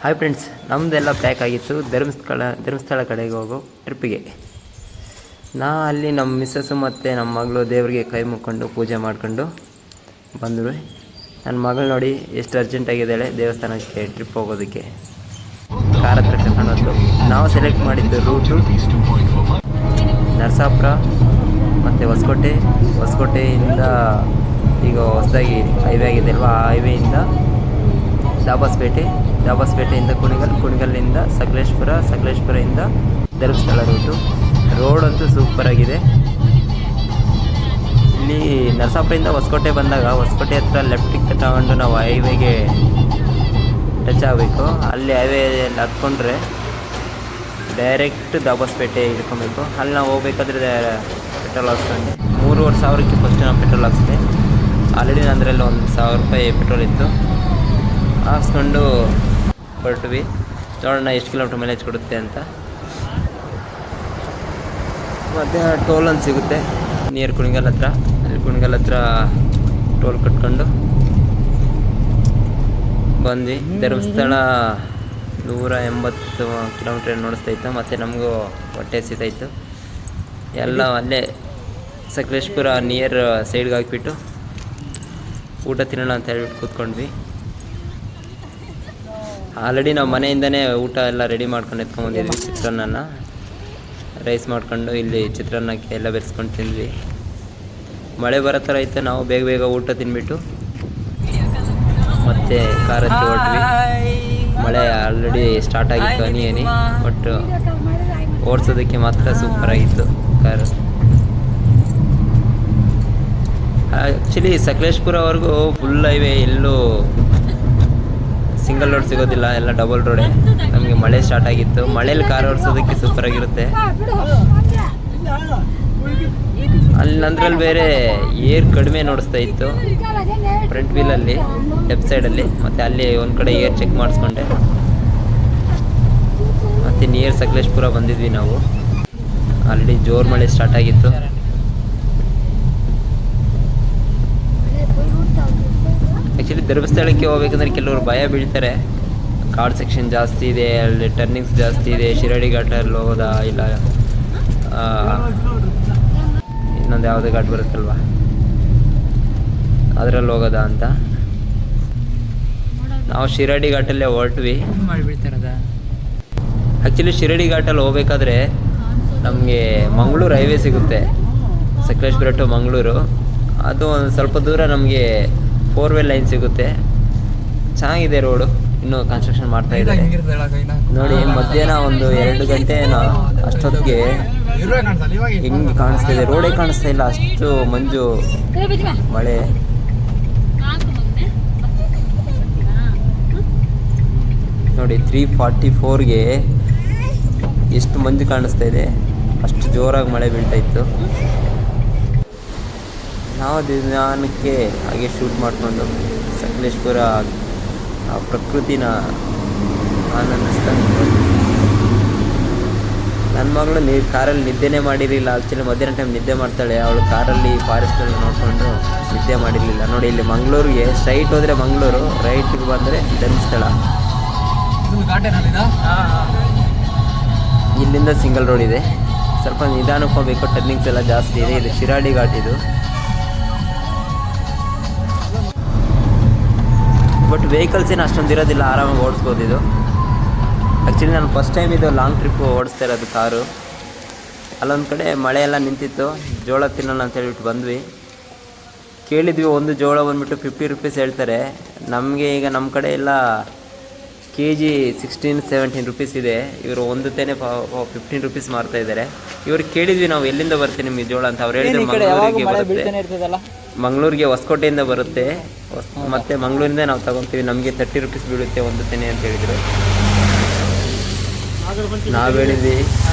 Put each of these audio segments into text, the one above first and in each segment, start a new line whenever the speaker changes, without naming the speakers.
Hi friends, ನಮ್ಮದೆಲ್ಲ pack ಆಗಿತ್ತು ಧರ್ಮಸ್ಥಳ ಕಡೆಗೆ ಹೋಗೋ ಟ್ರಿಪ್ಪಿಗೆ. ಅಲ್ಲಿ ನಮ್ಮ ಮಿಸ್ಸಸ್ಸು ಮತ್ತು ನಮ್ಮ ಮಗಳು ದೇವರಿಗೆ ಕೈ ಮುಕ್ಕೊಂಡು ಪೂಜೆ ಮಾಡ್ಕೊಂಡು ಬಂದರು. ನನ್ನ ಮಗಳು ನೋಡಿ ಎಷ್ಟು ಅರ್ಜೆಂಟಾಗಿದ್ದಾಳೆ ದೇವಸ್ಥಾನಕ್ಕೆ ಟ್ರಿಪ್ ಹೋಗೋದಕ್ಕೆ. ಕಾರ್ ಹತ್ರ ಕರ್ಕೊಂಡೋದು. ನಾವು ಸೆಲೆಕ್ಟ್ ಮಾಡಿದ್ದು ರೂಟು ನರಸಾಪುರ ಮತ್ತು ಹೊಸಕೋಟೆಯಿಂದ ಈಗ ಹೊಸದಾಗಿ ಹೈವೇ ಆಗಿದೆ ಅಲ್ವಾ, ಆ ಹೈವೇಯಿಂದ ದಾಬಾಸ್ಪೇಟೆಯಿಂದ ಕುಣಿಗಲ್ಲಿಂದ ಸಕಲೇಶ್ಪುರದಿಂದ ಧರ್ಮಸ್ಥಳ ರೋಡಂತೂ ಸೂಪರಾಗಿದೆ. ಇಲ್ಲಿ ನರಸಾಪುರದಿಂದ ಹೊಸಕೋಟೆ ಬಂದಾಗ ಹೊಸಕೋಟೆ ಹತ್ರ ಲೆಫ್ಟಿಗೆ ತಗೊಂಡು ನಾವು ಹೈವೇಗೆ ಟಚ್ ಆಗಬೇಕು. ಅಲ್ಲಿ ಹೈವೇಯಲ್ಲಿ ಹತ್ಕೊಂಡ್ರೆ ಡೈರೆಕ್ಟ್ ದಾಬಾಸ್ಪೇಟೆ ಹಿಡ್ಕೊಬೇಕು. ಅಲ್ಲಿ ನಾವು ಹೋಗ್ಬೇಕಾದ್ರೆ ಪೆಟ್ರೋಲ್ ಹಾಕ್ಸ್ಕೊಂಡು 3,500ಕ್ಕೆ ಫಸ್ಟ್ ನಾವು ಪೆಟ್ರೋಲ್ ಹಾಕ್ಸಿದೆ. ಆಲ್ರೆಡಿ ನಂದರಲ್ಲಿ ₹1,000 ಪೆಟ್ರೋಲ್ ಇತ್ತು. ಹಾಕ್ಸ್ಕೊಂಡು ಹೊರಟ್ವಿ. ನೋಡೋಣ ಎಷ್ಟು ಕಿಲೋಮೀಟ್ರ್ ಮೈಲೇಜ್ ಕೊಡುತ್ತೆ ಅಂತ. ಮತ್ತು ಟೋಲ್ ಒಂದು ಸಿಗುತ್ತೆ ನಿಯರ್ ಕುಣಿಗಲ್ ಹತ್ರ. ಅಲ್ಲಿ ಕುಣಿಗಲ್ ಹತ್ರ ಟೋಲ್ ಕಟ್ಕೊಂಡು ಬಂದ್ವಿ. ಧರ್ಮಸ್ಥಳ 180 ಕಿಲೋಮೀಟ್ರ್ ನೋಡಿಸ್ತಾಯಿತ್ತು. ಮತ್ತು ನಮಗೂ ಹೊಟ್ಟೆ ಹಸಿತಾಯಿತ್ತು. ಎಲ್ಲ ಅಲ್ಲೇ ಸಕಲೇಶ್ಪುರ ನಿಯರ್ ಸೈಡ್ಗೆ ಹಾಕಿಬಿಟ್ಟು ಊಟ ತಿನ್ನೋಣ ಅಂತ ಹೇಳ್ಬಿಟ್ಟು ಕೂತ್ಕೊಂಡ್ವಿ. ಆಲ್ರೆಡಿ ನಾವು ಮನೆಯಿಂದನೇ ಊಟ ಎಲ್ಲ ರೆಡಿ ಮಾಡ್ಕೊಂಡು ಎತ್ಕೊಂಡ್ಬಂದಿದ್ವಿ. ಚಿತ್ರಾನ್ನ ರೈಸ್ ಮಾಡ್ಕೊಂಡು ಇಲ್ಲಿ ಚಿತ್ರಾನ್ನಕ್ಕೆ ಎಲ್ಲ ಬೆರೆಸ್ಕೊಂಡು ತಿಂದ್ವಿ. ಮಳೆ ಬರೋ ಥರ ಇತ್ತು. ನಾವು ಬೇಗ ಊಟ ತಿಂದ್ಬಿಟ್ಟು ಮತ್ತೆ ಕಾರ್ ಹತ್ತಿ ಹೊರಟ್ವಿ. ಮಳೆ ಆಲ್ರೆಡಿ ಸ್ಟಾರ್ಟ್ ಆಗಿತ್ತು, ಹನಿ ಬಟ್ ಓಡಿಸೋದಕ್ಕೆ ಮಾತ್ರ ಸೂಪರಾಗಿತ್ತು ಕಾರು. ಆ್ಯಕ್ಚುಲಿ ಸಕಲೇಶ್ಪುರವರೆಗೂ ಫುಲ್ ಹೈವೇ, ಎಲ್ಲೂ ಸಿಂಗಲ್ ರೋಡ್ ಸಿಗೋದಿಲ್ಲ, ಎಲ್ಲ ಡಬಲ್ ರೋಡೇ. ನಮಗೆ ಮಳೆ ಸ್ಟಾರ್ಟ್ ಆಗಿತ್ತು. ಮಳೇಲಿ ಕಾರ್ ಓಡಿಸೋದಕ್ಕೆ ಸೂಪರಾಗಿರುತ್ತೆ. ಅಲ್ಲಿ ನಂದ್ರಲ್ಲಿ ಬೇರೆ ಏರ್ ಕಡಿಮೆ ನೋಡಿಸ್ತಾ ಇತ್ತು ಫ್ರಂಟ್ ವೀಲಲ್ಲಿ, ಲೆಫ್ಟ್ ಸೈಡಲ್ಲಿ. ಮತ್ತು ಅಲ್ಲಿ ಒಂದು ಕಡೆ ಏರ್ ಚೆಕ್ ಮಾಡಿಸ್ಕೊಂಡೆ. ಮತ್ತು ನಿಯರ್ ಸಕಲೇಶ್ಪುರ ಬಂದಿದ್ವಿ ನಾವು. ಆಲ್ರೆಡಿ ಜೋರು ಮಳೆ ಸ್ಟಾರ್ಟ್ ಆಗಿತ್ತು. ಆ್ಯಕ್ಚುಲಿ ಧರ್ಮಸ್ಥಳಕ್ಕೆ ಹೋಗ್ಬೇಕಂದ್ರೆ ಕೆಲವರು ಭಯ ಬೀಳ್ತಾರೆ. ಕಾಡ್ ಸೆಕ್ಷನ್ ಜಾಸ್ತಿ ಇದೆ, ಅಲ್ಲಿ ಟರ್ನಿಂಗ್ಸ್ ಜಾಸ್ತಿ ಇದೆ. ಶಿರಾಡಿ ಘಾಟಲ್ಲಿ ಹೋಗೋದಾ ಇಲ್ಲ ಇನ್ನೊಂದು ಯಾವುದೇ ಘಾಟ್ ಬರುತ್ತಲ್ವ ಅದರಲ್ಲಿ ಹೋಗೋದಾ ಅಂತ. ನಾವು ಶಿರಾಡಿ ಘಾಟಲ್ಲೇ ಹೊರಟ್ವಿ. ಆ್ಯಕ್ಚುಲಿ ಶಿರಾಡಿ ಘಾಟಲ್ಲಿ ಹೋಗ್ಬೇಕಾದ್ರೆ ನಮಗೆ ಮಂಗಳೂರು ಹೈವೇ ಸಿಗುತ್ತೆ, ಸಕಲೇಶ್ಪುರ ಟು ಮಂಗಳೂರು. ಅದು ಒಂದು ಸ್ವಲ್ಪ ದೂರ ನಮಗೆ 4-ವೇ ಲೈನ್ ಸಿಗುತ್ತೆ. ಚೆನ್ನಾಗಿದೆ ರೋಡು, ಇನ್ನೂ ಕನ್ಸ್ಟ್ರಕ್ಷನ್ ಮಾಡ್ತಾ ಇದ್ದಾರೆ ನೋಡಿ. ಮಧ್ಯಾಹ್ನ ಒಂದು 2 ಗಂಟೆ ಅಷ್ಟೊತ್ತಿಗೆ ಹೆಂಗೆ ಕಾಣಿಸ್ತಾ ಇದೆ, ರೋಡೇ ಕಾಣಿಸ್ತಾ ಇಲ್ಲ, ಅಷ್ಟು ಮಂಜು ಮಳೆ. ನೋಡಿ 3:44ಗೆ ಎಷ್ಟು ಮಂಜು ಕಾಣಿಸ್ತಾ ಇದೆ, ಅಷ್ಟು ಜೋರಾಗಿ ಮಳೆ ಬೀಳ್ತಾ ಇತ್ತು. ನಾವು ದಿನಕ್ಕೆ ಹಾಗೆ ಶೂಟ್ ಮಾಡಿಕೊಂಡು ಸಕಲೇಶ್ಪುರ ಆ ಪ್ರಕೃತಿನ ಆನಂದಿಸ್ತಾ. ನನ್ನ ಮಗಳು ಕಾರಲ್ಲಿ ನಿದ್ದೆನೇ ಮಾಡಿರಲಿಲ್ಲ. ಆ್ಯಕ್ಚುಲಿ ಮಧ್ಯಾಹ್ನ ಟೈಮ್ ನಿದ್ದೆ ಮಾಡ್ತಾಳೆ. ಅವಳು ಕಾರಲ್ಲಿ ಫಾರೆಸ್ಟಲ್ಲಿ ನೋಡಿಕೊಂಡು ನಿದ್ದೆ ಮಾಡಿರಲಿಲ್ಲ. ನೋಡಿ, ಇಲ್ಲಿ ಮಂಗಳೂರಿಗೆ ಸ್ಟ್ರೈಟ್ ಹೋದರೆ ಮಂಗಳೂರು, ರೈಟಿಗೆ ಬಂದರೆ ಧರ್ಮಸ್ಥಳ. ಇಲ್ಲಿಂದ ಸಿಂಗಲ್ ರೋಡ್ ಇದೆ, ಸ್ವಲ್ಪ ನಿಧಾನಕ್ಕೆ ಹೋಗಬೇಕು. ಟರ್ನಿಂಗ್ಸ್ ಎಲ್ಲ ಜಾಸ್ತಿ ಇದೆ. ಇದು ಶಿರಾಡಿ ಘಾಟ್ ಇದು. ಬಟ್ ವೆಹಿಕಲ್ಸ್ ಏನು ಅಷ್ಟೊಂದು ಇರೋದಿಲ್ಲ, ಆರಾಮಾಗಿ ಓಡಿಸ್ಬೋದು ಇದು. ಆ್ಯಕ್ಚುಲಿ ನಾನು ಫಸ್ಟ್ ಟೈಮ್ ಇದು ಲಾಂಗ್ ಟ್ರಿಪ್ಪು ಓಡಿಸ್ತಾ ಇರೋದು ಕಾರು. ಅಲ್ಲೊಂದು ಕಡೆ ಮಳೆ ಎಲ್ಲ ನಿಂತಿತ್ತು, ಜೋಳ ತಿನ್ನೋಣ ಅಂತ ಹೇಳ್ಬಿಟ್ಟು ಬಂದ್ವಿ. ಕೇಳಿದ್ವಿ, ಒಂದು ಜೋಳ ಬಂದುಬಿಟ್ಟು ₹50 ಹೇಳ್ತಾರೆ. ನಮಗೆ ಈಗ ನಮ್ಮ ಕಡೆ ಎಲ್ಲ kg 16-17 ರೂಪೀಸ್ ಇದೆ. ಇವರು ಒಂದು ತೆನೆ ₹15 ಮಾರ್ತಾ ಇದ್ದಾರೆ. ಇವ್ರಿಗೆ ಕೇಳಿದ್ವಿ ನಾವು, ಎಲ್ಲಿಂದ ಬರುತ್ತೆ ನಿಮಗೆ ಜೋಳ ಅಂತ. ಅವ್ರು ಹೇಳಿದ್ರು ಮಂಗಳೂರಿಗೆ ಹೊಸಕೋಟೆಯಿಂದ ಬರುತ್ತೆ, ಮತ್ತು ಮಂಗಳೂರಿಂದ ನಾವು ತಗೊತೀವಿ, ನಮಗೆ ₹30 ಬೀಳುತ್ತೆ ಒಂದು ತೆನೆ ಅಂತ ಹೇಳಿದರು. ನಾವು ಹೇಳಿದ್ವಿ,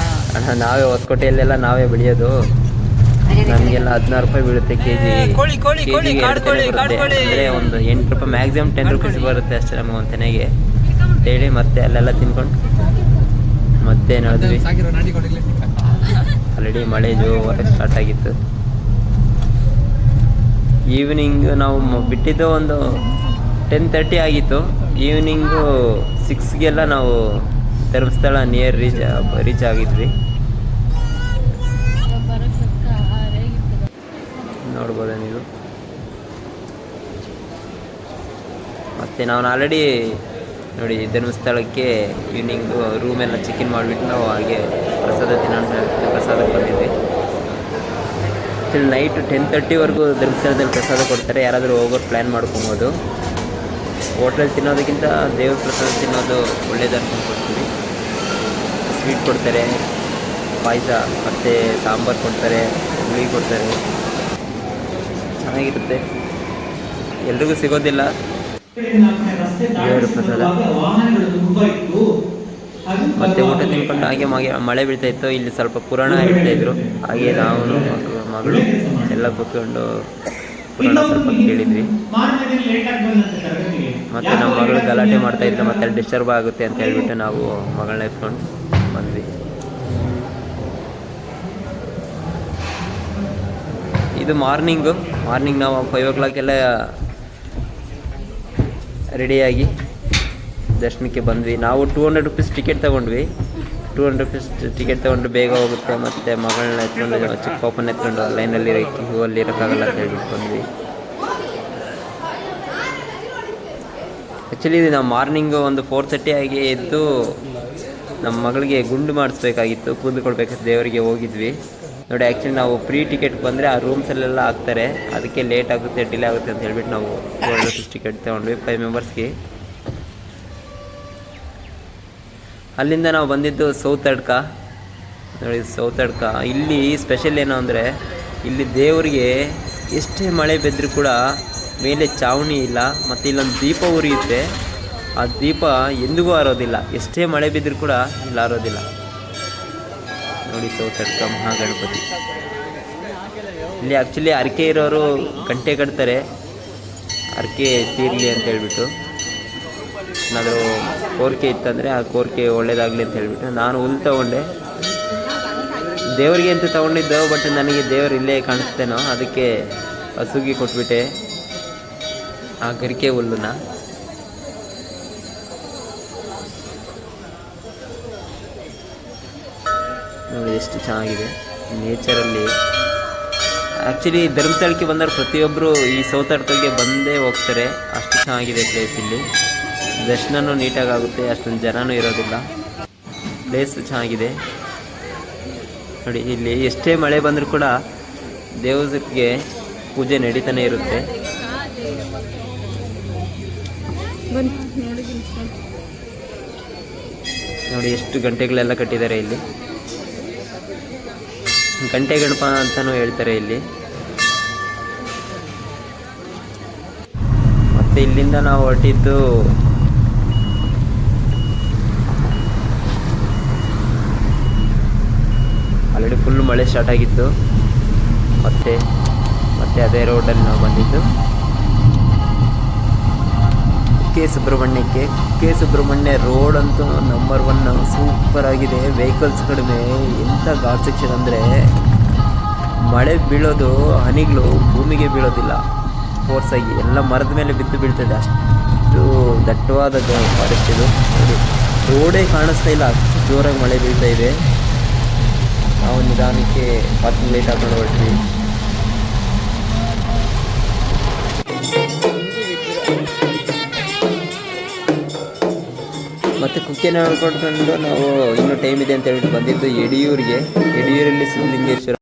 ಅಣ್ಣ ನಾವೇ ಹೊಸಕೋಟೆಯಲ್ಲೆಲ್ಲ ನಾವೇ ಬೆಳೆಯೋದು, ನಮಗೆಲ್ಲ ₹16 ಬೀಳುತ್ತೆ kg. ಅಂದರೆ ಒಂದು ₹8, ಮ್ಯಾಕ್ಸಿಮಮ್ ₹10 ಬರುತ್ತೆ ಅಷ್ಟೇ ನಮಗೆ ಒಂದು ತೆನೆಗೆ ಹೇಳಿ. ಮತ್ತೆ ಅಲ್ಲೆಲ್ಲ ತಿನ್ಕೊಂಡು ಮತ್ತೆ ನಡೆದ್ವಿ. ಆಲ್ರೆಡಿ ಮಳೆ ಜೋರಾಗಿ ಸ್ಟಾರ್ಟ್ ಆಗಿತ್ತು. ಈವ್ನಿಂಗ್ ನಾವು ಬಿಟ್ಟಿದ್ದು ಒಂದು 10:30 ಆಗಿತ್ತು. ಈವ್ನಿಂಗು 6ಗೆಲ್ಲ ನಾವು ಧರ್ಮಸ್ಥಳ ನಿಯರ್ ರೀಚ್ ಆಗಿದ್ವಿ. ನೋಡ್ಬೋದಾ ನೀವು. ಮತ್ತು ನಾವು ಆಲ್ರೆಡಿ ನೋಡಿ ಧರ್ಮಸ್ಥಳಕ್ಕೆ ಈವ್ನಿಂಗು ರೂಮೆಲ್ಲ ಚೆಕ್ ಇನ್ ಮಾಡಿಬಿಟ್ಟು ನಾವು ಹಾಗೆ ಪ್ರಸಾದ ಪ್ರಸಾದಕ್ಕೆ ಬಂದಿದ್ವಿ. ನೈಟ್ 10:30ವರೆಗೂ ಧರ್ಮಸ್ಥಳದಲ್ಲಿ ಪ್ರಸಾದ ಕೊಡ್ತಾರೆ. ಯಾರಾದರೂ ಹೋಗೋರು ಪ್ಲ್ಯಾನ್ ಮಾಡ್ಕೊಬೋದು. ಹೋಟ್ಲಲ್ಲಿ ತಿನ್ನೋದಕ್ಕಿಂತ ದೇವ್ರ ಪ್ರಸಾದ ತಿನ್ನೋದು ಒಳ್ಳೇದು ಅನ್ಕೊಂಡು ಕೊಡ್ತೀವಿ. ಸ್ವೀಟ್ ಕೊಡ್ತಾರೆ, ಪಾಯಸ ಮತ್ತು ಸಾಂಬಾರು ಕೊಡ್ತಾರೆ, ಹುಳಿ ಕೊಡ್ತಾರೆ, ಚೆನ್ನಾಗಿರುತ್ತೆ. ಎಲ್ರಿಗೂ ಸಿಗೋದಿಲ್ಲ ದೇವರ ಪ್ರಸಾದ. ಮತ್ತು ಊಟ ತಿನ್ಕೊಂಡು ಹಾಗೆ ಮಳೆ ಬೀಳ್ತಾ ಇತ್ತು. ಇಲ್ಲಿ ಸ್ವಲ್ಪ ಪುರಾಣ ಹೇಳ್ತಾಯಿದ್ರು. ಹಾಗೆ ನಾವು ಮಗಳು ಎಲ್ಲ ಕೂತ್ಕೊಂಡು ಪುರಾಣ ಸ್ವಲ್ಪ ಕೇಳಿದ್ವಿ. ಮತ್ತು ನಮ್ಮ ಮಗಳು ಗಲಾಟೆ ಮಾಡ್ತಾಯಿದ್ರು, ಮತ್ತೆ ಅಲ್ಲಿ ಡಿಸ್ಟರ್ಬ್ ಆಗುತ್ತೆ ಅಂತ ಹೇಳ್ಬಿಟ್ಟು ನಾವು ಮಗಳನ್ನ ಎತ್ಕೊಂಡು ಬಂದ್ವಿ. ಇದು ಮಾರ್ನಿಂಗ್ ನಾವು 5 o'clock ಎಲ್ಲ ರೆಡಿಯಾಗಿ ದರ್ಶನಕ್ಕೆ ಬಂದ್ವಿ. ನಾವು 200 rupees ಟಿಕೆಟ್ ತೊಗೊಂಡ್ವಿ. 200 rupees ಟಿಕೆಟ್ ತೊಗೊಂಡು ಬೇಗ ಹೋಗುತ್ತೆ. ಮತ್ತು ಮಗಳನ್ನ ಎತ್ಕೊಂಡು ಚಿಕ್ಕ ಪಾಪನ ಎತ್ಕೊಂಡು ಲೈನಲ್ಲಿ ಅಲ್ಲಿ ಇರೋಕ್ಕಾಗಲ್ಲ ಅಂತ ಹೇಳ್ಬಿಟ್ಟು ಬಂದ್ವಿ. ಆ್ಯಕ್ಚುಲಿ ನಾವು ಮಾರ್ನಿಂಗು ಒಂದು 4:30 ಆಗಿ ಎದ್ದು ನಮ್ಮ ಮಗಳಿಗೆ ಗುಂಡು ಮಾಡಿಸ್ಬೇಕಾಗಿತ್ತು, ಕೂದಲು ಕೊಡಬೇಕಾಗಿತ್ತು. ದೇವರಿಗೆ ಹೋಗಿದ್ವಿ ನೋಡಿ. ಆ್ಯಕ್ಚುಲಿ ನಾವು ಫ್ರೀ ಟಿಕೆಟ್ ಬಂದರೆ ಆ ರೂಮ್ಸಲ್ಲೆಲ್ಲ ಹಾಕ್ತಾರೆ, ಅದಕ್ಕೆ ಲೇಟ್ ಆಗುತ್ತೆ, ಡಿಲೇ ಆಗುತ್ತೆ ಅಂತ ಹೇಳ್ಬಿಟ್ಟು ನಾವು 200 rupees ಟಿಕೆಟ್ ತೊಗೊಂಡ್ವಿ 5 ಮೆಂಬರ್ಸ್ಗೆ. ಅಲ್ಲಿಂದ ನಾವು ಬಂದಿದ್ದು ಸೌತಡ್ಕ ನೋಡಿ. ಸೌತಡ್ಕ ಇಲ್ಲಿ ಸ್ಪೆಷಲ್ ಏನು ಅಂದರೆ, ಇಲ್ಲಿ ದೇವರಿಗೆ ಎಷ್ಟೇ ಮಳೆ ಬಿದ್ದರೂ ಕೂಡ ಮೇಲೆ ಚಾವಣಿ ಇಲ್ಲ, ಮತ್ತು ಇಲ್ಲೊಂದು ದೀಪ ಉರಿಯುತ್ತೆ. ಆ ದೀಪ ಎಂದಿಗೂ ಆರೋದಿಲ್ಲ, ಎಷ್ಟೇ ಮಳೆ ಬಿದ್ದರೂ ಕೂಡ ಇಲ್ಲಿ ಆರೋದಿಲ್ಲ ನೋಡಿ. ಸೌತಡ್ಕ ಮಹಾಗಣಪತಿ. ಇಲ್ಲಿ ಆ್ಯಕ್ಚುಲಿ ಹರಕೆ ಇರೋರು ಗಂಟೆ ಕಟ್ತಾರೆ, ಹರಕೆ ತೀರಲಿ ಅಂತ ಹೇಳ್ಬಿಟ್ಟು. ಏನಾದರೂ ಕೋರಿಕೆ ಇತ್ತಂದರೆ ಆ ಕೋರಿಕೆ ಒಳ್ಳೇದಾಗಲಿ ಅಂತ ಹೇಳ್ಬಿಟ್ಟು ನಾನು ಹುಲ್ಲು ತೊಗೊಂಡೆ. ದೇವರಿಗೆ ಅಂತ ತೊಗೊಂಡಿದ್ದು, ಬಟ್ ನನಗೆ ದೇವರು ಇಲ್ಲೇ ಕಾಣಿಸ್ತೇನೋ, ಅದಕ್ಕೆ ಹಸುಗೆ ಕೊಟ್ಬಿಟ್ಟೆ ಆ ಗರಿಕೆ ಹುಲ್ಲನ್ನ. ನೋಡಿ ಎಷ್ಟು ಚೆನ್ನಾಗಿದೆ ನೇಚರಲ್ಲಿ. ಆ್ಯಕ್ಚುಲಿ ಧರ್ಮಸ್ಥಳಕ್ಕೆ ಬಂದವರು ಪ್ರತಿಯೊಬ್ಬರು ಈ ಸೌತಡ್ಕಗೆ ಬಂದೇ ಹೋಗ್ತಾರೆ, ಅಷ್ಟು ಚೆನ್ನಾಗಿದೆ ಪ್ಲೇಸ್. ಇಲ್ಲಿ ದರ್ಶನವೂ ನೀಟಾಗುತ್ತೆ, ಅಷ್ಟೊಂದು ಜನನೂ ಇರೋದಿಲ್ಲ. ಪ್ಲೇಸ್ ಚೆನ್ನಾಗಿದೆ ನೋಡಿ. ಇಲ್ಲಿ ಎಷ್ಟೇ ಮಳೆ ಬಂದರೂ ಕೂಡ ದೇವರಿಗೆ ಪೂಜೆ ನಡೀತಾನೆ ಇರುತ್ತೆ. ನೋಡಿ ಎಷ್ಟು ಗಂಟೆಗಳೆಲ್ಲ ಕಟ್ಟಿದ್ದಾರೆ ಇಲ್ಲಿ. ಗಂಟೆ ಗಣಪ ಅಂತಲೂ ಹೇಳ್ತಾರೆ ಇಲ್ಲಿ. ಮತ್ತು ಇಲ್ಲಿಂದ ನಾವು ಹೊರಟಿದ್ದು ಆಲ್ರೆಡಿ ಫುಲ್ ಮಳೆ ಸ್ಟಾರ್ಟ್ ಆಗಿತ್ತು. ಮತ್ತೆ ಅದೇ ರೋಡಲ್ಲಿ ನಾವು ಬಂದಿದ್ದು ಕೆ ಸುಬ್ರಹ್ಮಣ್ಯ ರೋಡ್ ಅಂತೂ ನಂಬರ್ 1 ಸೂಪರ್ ಆಗಿದೆ. ವೆಹಿಕಲ್ಸ್ ಕಡಿಮೆ. ಎಂಥ ಘಾಟ್ ಸೆಕ್ಷನ್ ಅಂದರೆ ಮಳೆ ಬೀಳೋದು ಹನಿಗಳು ಭೂಮಿಗೆ ಬೀಳೋದಿಲ್ಲ, ಫೋರ್ಸಾಗಿ ಎಲ್ಲ ಮರದ ಮೇಲೆ ಬಿದ್ದು ಬೀಳ್ತದೆ. ಅಷ್ಟು ದಟ್ಟವಾದ ಫಾರೆಸ್ಟ್ ಇದು ನೋಡಿ. ರೋಡೇ ಕಾಣಿಸ್ತಾ ಇಲ್ಲ, ಅಷ್ಟು ಜೋರಾಗಿ ಮಳೆ ಬೀಳ್ತಾ ಇದೆ. ನಾವು ನಿಧಾನಕ್ಕೆ ಪಾರ್ಕಿಂಗ್ ಲೈಟ್ ಹಾಕೊಂಡು ಹೊರಟ್ವಿ. ಮತ್ತು ಕುಕ್ಕೆನ ಹೇಳ್ಕೊಂಡು ನಾವು ಇನ್ನೂ ಟೈಮ್ ಇದೆ ಅಂತ ಹೇಳ್ಬಿಟ್ಟು ಬಂದಿದ್ದು ಯಡಿಯೂರಲ್ಲಿ ಸಿದ್ಧಲಿಂಗೇಶ್ವರ